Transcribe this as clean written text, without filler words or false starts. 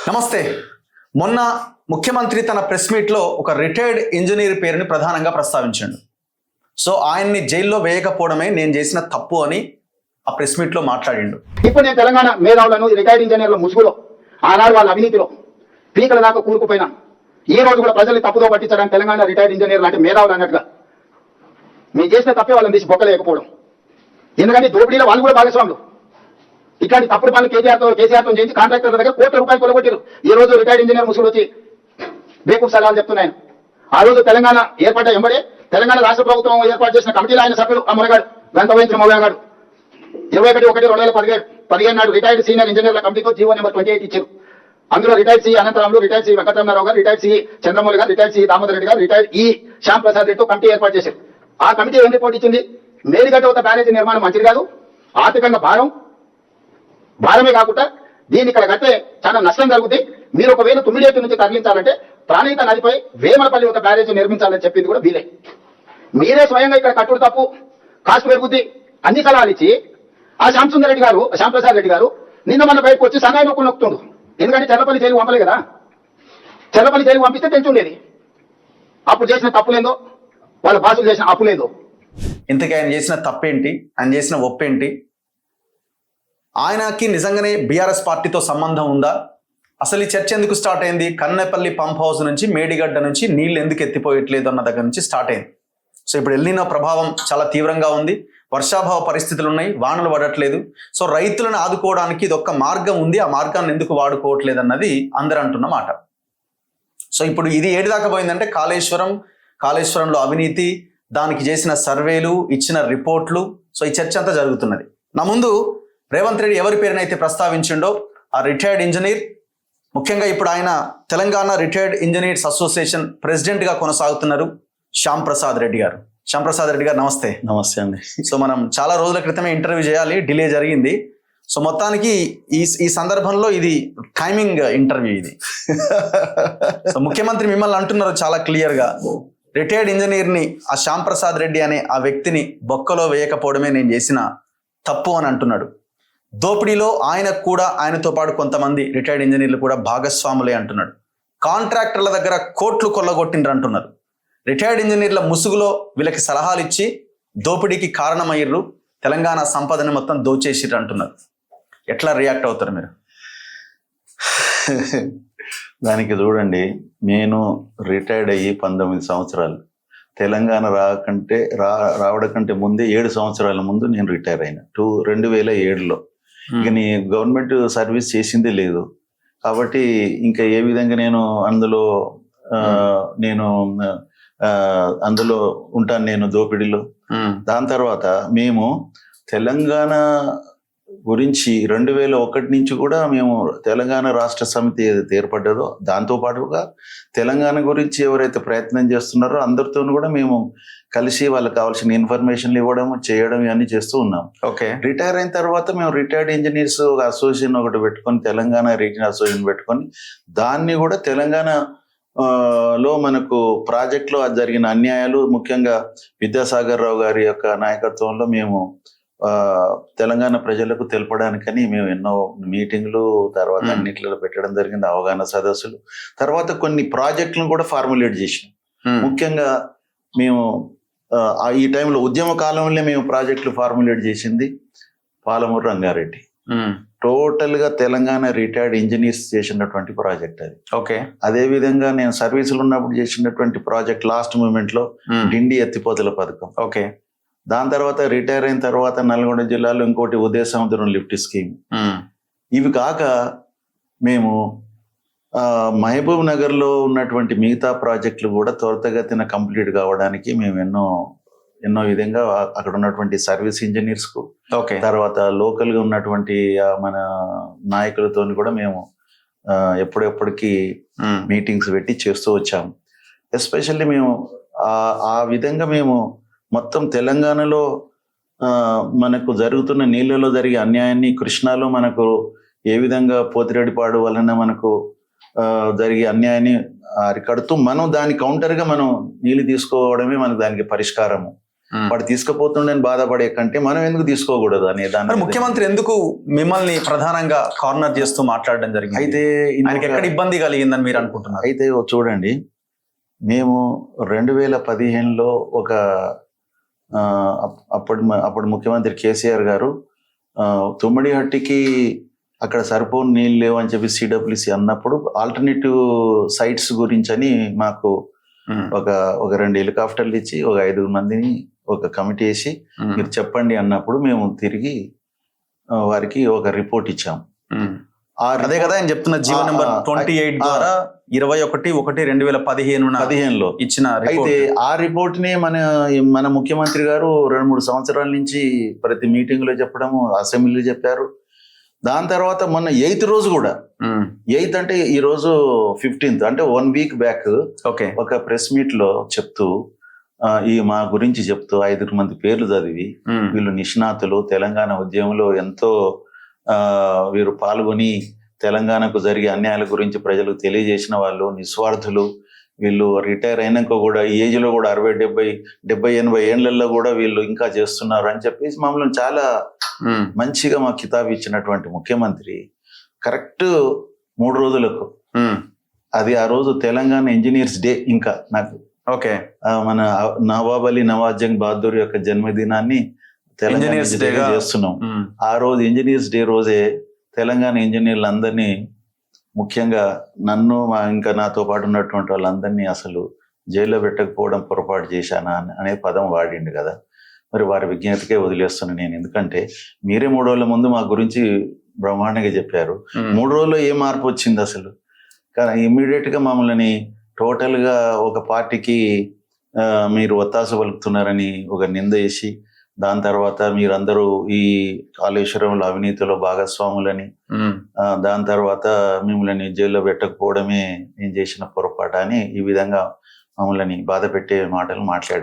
నమస్తే. మొన్న ముఖ్యమంత్రి తన ప్రెస్ మీట్లో ఒక రిటైర్డ్ ఇంజనీర్ పేరుని ప్రధానంగా ప్రస్తావించాడు. సో ఆయన్ని జైల్లో వేయకపోవడమే నేను చేసిన తప్పు అని ఆ ప్రెస్ మీట్లో మాట్లాడిండు. ఇప్పుడు నేను తెలంగాణ మేధావులను రిటైర్డ్ ఇంజనీర్ల ముసుగులో ఆనాడు వాళ్ళ అవినీతిలో పీకల దాకా కూరుకుపోయినా ఈ రోజు కూడా ప్రజల్ని తప్పుదో పట్టించడానికి తెలంగాణ రిటైర్డ్ ఇంజనీర్ లాంటి మేధావులు అన్నట్టుగా మేము చేసిన తప్పే వాళ్ళని తీసి బొక్కలేకపోవడం. ఎందుకంటే దోపిడీలో వాళ్ళు కూడా భాగస్వాములు. ఇట్లాంటి తప్పుడు పనులు కేసీఆర్తో చేయించి కాంట్రాక్టర్ దగ్గర కోట్ల రూపాయలు కొలగొట్టారు. ఈ రోజు రిటైర్డ్ ఇంజనీర్ ముసుగులు వచ్చి బేకూఫ్ సలహాలు చెప్తున్నాను. ఆ రోజు తెలంగాణ ఏర్పడ్డ ఎంబడే తెలంగాణ రాష్ట్ర ప్రభుత్వం ఏర్పాటు చేసిన కమిటీలో ఆయన సభ్యులు ఆ మునగాడు గంత వహించిన మోగాడు 21/1/2015 నాడు రిటైర్డ్ సీనియర్ ఇంజనీర్ల కమిటీతో జీవో నెంబర్ 28 ఇచ్చారు. అందులో retired C Anantharamulu, retired C Venkataramana Rao గారు, రిటైర్డ్ సి చంద్రమౌళి గారు, రిటైర్డ్ సి దామోదర్ రెడ్డి గారు, రిటైర్డ్ ఈ శ్యామ్ ప్రసాద్ రెడ్డితో కమిటీ ఏర్పాటు చేశారు. ఆ కమిటీ ఏం రిపోర్ట్ ఇచ్చింది? మేడిగడ్డ బ్యారేజీ నిర్మాణం మంచిది కాదు, ఆర్థికంగా భారమే కాకుండా దీన్ని ఇక్కడ కట్టే చాలా నష్టం జరుగుతుంది. మీరు ఒకవేళ తుమ్మిడేటి నుంచి తరలించాలంటే ప్రాణీత నదిపై వేమలపల్లి ఒక బ్యారేజీ నిర్మించాలని చెప్పింది కూడా వీలే. మీరే స్వయంగా ఇక్కడ కట్టుడు తప్పు, కాస్ట్ పెరుగుద్ది అన్ని సలహాలు ఇచ్చి ఆ శ్యాంప్రసాద్ రెడ్డి గారు నిన్న మన బయటకు వచ్చి సన్నాయి నొక్కులు నొక్కుతుండు. ఎందుకంటే చెర్లపల్లి జైలు పంపలే కదా, చెర్లపల్లి జైలు పంపిస్తే తెంచుండేది. అప్పుడు చేసిన తప్పులేందో, వాళ్ళ భాషలు చేసిన అప్పులేందో. ఇంతకీ ఆయన చేసిన తప్పేంటి, ఆయన చేసిన ఒప్పేంటి? ఆయనకి నిజంగానే బీఆర్ఎస్ పార్టీతో సంబంధం ఉందా? అసలు ఈ చర్చ ఎందుకు స్టార్ట్ అయింది? కన్నెపల్లి పంప్ హౌస్ నుంచి మేడిగడ్డ నుంచి నీళ్లు ఎందుకు ఎత్తిపోయట్లేదు అన్న దగ్గర నుంచి స్టార్ట్ అయింది. సో ఇప్పుడు ఎల్నినో ప్రభావం చాలా తీవ్రంగా ఉంది, వర్షాభావ పరిస్థితులు ఉన్నాయి, వానలు పడట్లేదు. సో రైతులను ఆదుకోవడానికి ఇది ఒక్క మార్గం ఉంది, ఆ మార్గాన్ని ఎందుకు వాడుకోవట్లేదు అన్నది అందరూ అంటున్న మాట. సో ఇప్పుడు ఇది ఏడు దాకా పోయిందంటే కాళేశ్వరంలో అవినీతి, దానికి చేసిన సర్వేలు, ఇచ్చిన రిపోర్ట్లు. సో ఈ చర్చ అంతా జరుగుతున్నది. నా ముందు రేవంత్ రెడ్డి ఎవరి పేరునైతే ప్రస్తావించిండో ఆ రిటైర్డ్ ఇంజనీర్, ముఖ్యంగా ఇప్పుడు ఆయన తెలంగాణ రిటైర్డ్ ఇంజనీర్స్ అసోసియేషన్ ప్రెసిడెంట్గా కొనసాగుతున్నారు శ్యామ్ ప్రసాద్ రెడ్డి గారు. శ్యామ్ ప్రసాద్ రెడ్డి గారు నమస్తే. నమస్తే అండి. సో మనం చాలా రోజుల క్రితమే ఇంటర్వ్యూ చేయాలి, డిలే జరిగింది. సో మొత్తానికి ఈ సందర్భంలో ఇది టైమింగ్ ఇంటర్వ్యూ ఇది. సో ముఖ్యమంత్రి మిమ్మల్ని అంటున్నారు చాలా క్లియర్గా, రిటైర్డ్ ఇంజనీర్ని ఆ శ్యామ్ ప్రసాద్ రెడ్డి అనే ఆ వ్యక్తిని బొక్కలో వేయకపోవడమే నేను చేసిన తప్పు అని అంటున్నాడు. దోపిడీలో ఆయనతో పాటు కొంతమంది రిటైర్డ్ ఇంజనీర్లు కూడా భాగస్వాములే అంటున్నాడు. కాంట్రాక్టర్ల దగ్గర కోట్లు కొల్లగొట్టిండ్రు అంటున్నారు. రిటైర్డ్ ఇంజనీర్ల ముసుగులో వీళ్ళకి సలహాలు ఇచ్చి దోపిడీకి కారణమయ్యారు, తెలంగాణ సంపదని మొత్తం దోచేసిర్రు అంటున్నారు. ఎట్లా రియాక్ట్ అవుతారు మీరు? దానికి చూడండి, నేను రిటైర్డ్ అయ్యి 19 సంవత్సరాలు, తెలంగాణ రావడం కంటే ముందే 7 సంవత్సరాల ముందు నేను రిటైర్ అయినా 2007లో. ఇక నీ గవర్నమెంట్ సర్వీస్ చేసిందే లేదు కాబట్టి ఇంకా ఏ విధంగా నేను అందులో ఉంటాను, నేను దోపిడీలో. దాని తర్వాత మేము తెలంగాణ గురించి 2001 నుంచి కూడా మేము తెలంగాణ రాష్ట్ర సమితి ఏదైతే ఏర్పడ్డదో దాంతో పాటుగా తెలంగాణ గురించి ఎవరైతే ప్రయత్నం చేస్తున్నారో అందరితో కూడా మేము కలిసి వాళ్ళకి కావాల్సిన ఇన్ఫర్మేషన్లు ఇవ్వడం, చేయడం ఇవన్నీ చేస్తూ ఉన్నాం. ఓకే. రిటైర్ అయిన తర్వాత మేము రిటైర్డ్ ఇంజనీర్స్ అసోసియేషన్ ఒకటి పెట్టుకొని, తెలంగాణ రీజనల్ అసోసియేషన్ పెట్టుకొని, దాన్ని కూడా తెలంగాణ లో మనకు ప్రాజెక్టులో జరిగిన అన్యాయాలు, ముఖ్యంగా విద్యాసాగర్ రావు గారి యొక్క నాయకత్వంలో మేము తెలంగాణ ప్రజలకు తెలపడానికని మేము ఎన్నో మీటింగ్లు తర్వాత అన్నింటిలో పెట్టడం జరిగింది, అవగాహన సదస్సులు. తర్వాత కొన్ని ప్రాజెక్టులను కూడా ఫార్ములేట్ చేసినాం. ముఖ్యంగా మేము ఈ టైంలో ఉద్యమ కాలంలో మేము ప్రాజెక్టులు ఫార్ములేట్ చేసింది పాలమూరు రంగారెడ్డి. టోటల్ గా తెలంగాణ రిటైర్డ్ ఇంజనీర్స్ చేసినటువంటి ప్రాజెక్ట్ అది. ఓకే. అదే విధంగా నేను సర్వీసులు ఉన్నప్పుడు చేసినటువంటి ప్రాజెక్ట్ లాస్ట్ మూమెంట్ లో డిండి ఎత్తిపోతల పథకం. ఓకే. దాని తర్వాత రిటైర్ అయిన తర్వాత నల్గొండ జిల్లాలో ఇంకోటి ఉదయ సముద్రం లిఫ్ట్ స్కీమ్. ఇవి కాక మేము మహబూబ్ నగర్ లో ఉన్నటువంటి మిగతా ప్రాజెక్టులు కూడా త్వరితగతిన కంప్లీట్ కావడానికి మేము ఎన్నో విధంగా అక్కడ ఉన్నటువంటి సర్వీస్ ఇంజనీర్స్ కు, తర్వాత లోకల్ గా ఉన్నటువంటి మన నాయకులతో కూడా మేము ఎప్పుడెప్పటికి మీటింగ్స్ పెట్టి చేస్తూ వచ్చాము. ఎస్పెషల్లీ మేము ఆ విధంగా మేము మొత్తం తెలంగాణలో మనకు జరుగుతున్న నీళ్ళలో జరిగే అన్యాయాన్ని, కృష్ణాలో మనకు ఏ విధంగా పోతిరెడ్డిపాడు వలన మనకు జరిగే అన్యాయాన్ని అరికడుతూ మనం దాని కౌంటర్గా మనం నీళ్ళు తీసుకోవడమే మనకు దానికి పరిష్కారము. వాడు తీసుకుపోతుండని బాధపడే కంటే మనం ఎందుకు తీసుకోకూడదు అనే మరి దాని ముఖ్యమంత్రి ఎందుకు మిమ్మల్ని ప్రధానంగా కార్నర్ చేస్తూ మాట్లాడడం జరిగింది? అయితే ఆయనకి ఎక్కడ ఇబ్బంది కలిగిందని మీరు అనుకుంటున్నారు? అయితే చూడండి, మేము 2015లో ఒక అప్పుడు ముఖ్యమంత్రి కేసీఆర్ గారు తుమ్మడిహట్టికి అక్కడ సరిపోని నీళ్ళు లేవు అని చెప్పి సిడబ్ల్యూసి అన్నప్పుడు ఆల్టర్నేటివ్ సైట్స్ గురించి అని మాకు ఒక 2 హెలికాప్టర్లు ఇచ్చి ఒక 5 మందిని ఒక కమిటీ వేసి మీరు చెప్పండి అన్నప్పుడు మేము తిరిగి వారికి ఒక రిపోర్ట్ ఇచ్చాం. అదే కదా ఆయన చెప్తున్న జీవో నెంబర్ 28 ద్వారా 21/1/2015లో ఇచ్చిన అయితే ఆ రిపోర్ట్ ని మన ముఖ్యమంత్రి గారు 2-3 సంవత్సరాల నుంచి ప్రతి మీటింగ్ లో చెప్పడము, అసెంబ్లీలో చెప్పారు. దాని తర్వాత మొన్న 8th రోజు కూడా 8th అంటే ఈ రోజు 15th అంటే 1 వీక్ బ్యాక్ ఒక ప్రెస్ మీట్ లో చెప్తూ ఈ మా గురించి చెప్తూ 5 మంది పేర్లు చదివి వీళ్ళు నిష్ణాతులు, తెలంగాణ ఉద్యమంలో ఎంతో వీరు పాల్గొని తెలంగాణకు జరిగే అన్యాయాల గురించి ప్రజలకు తెలియజేసిన వాళ్ళు, నిస్వార్థులు, వీళ్ళు రిటైర్ అయినాక కూడా ఈ ఏజ్ లో కూడా 60, 70, 80 ఏళ్లలో కూడా వీళ్ళు ఇంకా చేస్తున్నారు అని చెప్పేసి మమ్మల్ని చాలా మంచిగా మా కితాబు ఇచ్చినటువంటి ముఖ్యమంత్రి కరెక్ట్ 3 రోజులకు అది ఆ రోజు తెలంగాణ ఇంజనీర్స్ డే, ఇంకా నాకు మన నవాబ్ అలీ నవాజ్ జంగ్ బహదూర్ యొక్క జన్మదినాన్ని తెలంగాణ చేస్తున్నాం. ఆ రోజు ఇంజనీర్స్ డే రోజే తెలంగాణ ఇంజనీర్లు అందరినీ, ముఖ్యంగా నన్ను ఇంకా నాతో పాటు ఉన్నటువంటి వాళ్ళందరినీ అసలు జైల్లో పెట్టకపోవడం పొరపాటు చేశానా అనే పదం వాడిండు కదా. మరి వారి విజ్ఞతకే వదిలేస్తున్నాను నేను. ఎందుకంటే మీరే 3 రోజుల ముందు మా గురించి బ్రహ్మాండంగా చెప్పారు. 3 రోజుల్లో ఏ మార్పు వచ్చింది అసలు? కానీ ఇమ్మీడియట్ గా మమ్మల్ని టోటల్ గా ఒక పార్టీకి మీరు ఒత్తాస పలుకుతున్నారని ఒక నింద వేసి, దాని తర్వాత మీరందరూ ఈ కాళేశ్వరంలో అవినీతిలో భాగస్వాములని, దాని తర్వాత మిమ్మల్ని జైల్లో పెట్టకపోవడమే నేను చేసిన పొరపాటు అని ఈ విధంగా మమ్మల్ని బాధ పెట్టే మాటలు మాట్లాడారు.